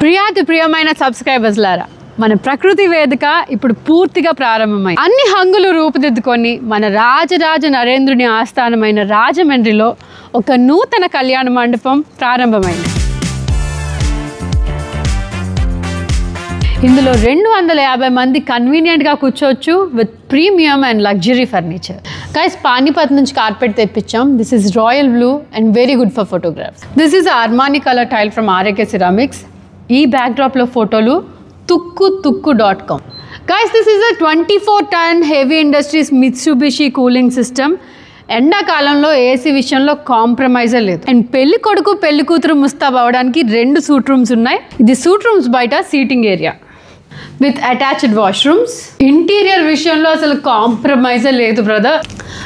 ప్రియాతి ప్రియమైన సబ్స్క్రైబర్స్ లారా, మన ప్రకృతి వేదిక ఇప్పుడు పూర్తిగా ప్రారంభమై అన్ని హంగులు రూపుదిద్దుకొని మన రాజరాజ నరేంద్రుని ఆస్థానమైన రాజమండ్రిలో ఒక నూతన కళ్యాణ మండపం ప్రారంభమైంది. ఇందులో 250 మంది కన్వీనియంట్గా కూర్చోవచ్చు with premium and luxury furniture. Guys, Panipat నుంచి కార్పెట్ తెప్పించాం. This is royal blue and very good for photographs. This is Armani colour tile from RAK ceramics. ఈ బ్యాక్డ్రాప్లో ఫోటోలు tukku.com. Guys, this is a 24-ton heavy industries Mitsubishi cooling system. ఎండాకాలంలో AC విషయంలో కాంప్రమైజే లేదు. And పెళ్లి కొడుకు పెళ్లి కూతురు ముస్తాబ్ అవ్వడానికి 2 సూట్ రూమ్స్ ఉన్నాయి. ఇది సూట్ రూమ్స్ బయట seating area with attached washrooms. Interior విషయంలో అసలు కాంప్రమైజే లేదు brother.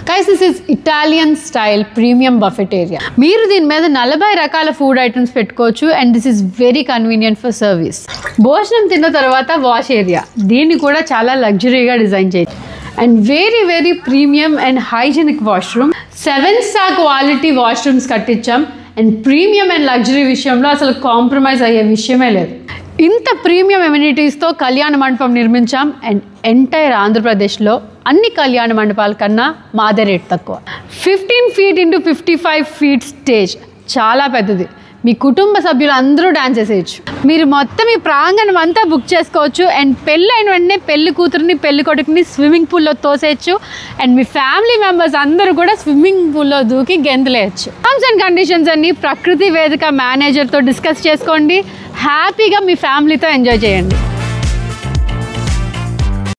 Guys, this is Italian style premium buffet area. మీరు దీని మీద 40 రకాల ఫుడ్ ఐటమ్స్ పెట్టుకోవచ్చు. And this is very convenient for service. భోజనం తిన్న తర్వాత వాష్ ఏరియా, దీన్ని కూడా చాలా లగ్జరీగా డిజైన్ చేయొచ్చు. And very very premium and hygienic washroom. Seven star quality washrooms కట్టించాం. అండ్ ప్రీమియం అండ్ లగ్జరీ విషయంలో అసలు కాంప్రమైజ్ అయ్యే విషయమే లేదు. ఇంత ప్రీమియం ఎమ్యూనిటీస్తో కళ్యాణ మండపం నిర్మించాం. అండ్ ఎంటైర్ ఆంధ్రప్రదేశ్లో అన్ని కళ్యాణ మండపాల కన్నా మాదే రేట్ తక్కువ. 15 feet into 55 feet స్టేజ్, చాలా పెద్దది. మీ కుటుంబ సభ్యులు అందరూ డాన్స్ చేసేయచ్చు. మీరు మొత్తం ఈ ప్రాంగణం అంతా బుక్ చేసుకోవచ్చు. అండ్ పెళ్ళైన వెంటనే పెళ్లి కూతురుని పెళ్లి కొడుకుని స్విమ్మింగ్ పూల్లో తోసేయచ్చు. అండ్ మీ ఫ్యామిలీ మెంబర్స్ అందరూ కూడా స్విమ్మింగ్ పూల్లో దూకి గెంతులేయచ్చు. టర్మ్స్ అండ్ కండిషన్స్ అన్ని ప్రకృతి వేదిక మేనేజర్తో డిస్కస్ చేసుకోండి. హ్యాపీగా మీ ఫ్యామిలీతో ఎంజాయ్ చేయండి.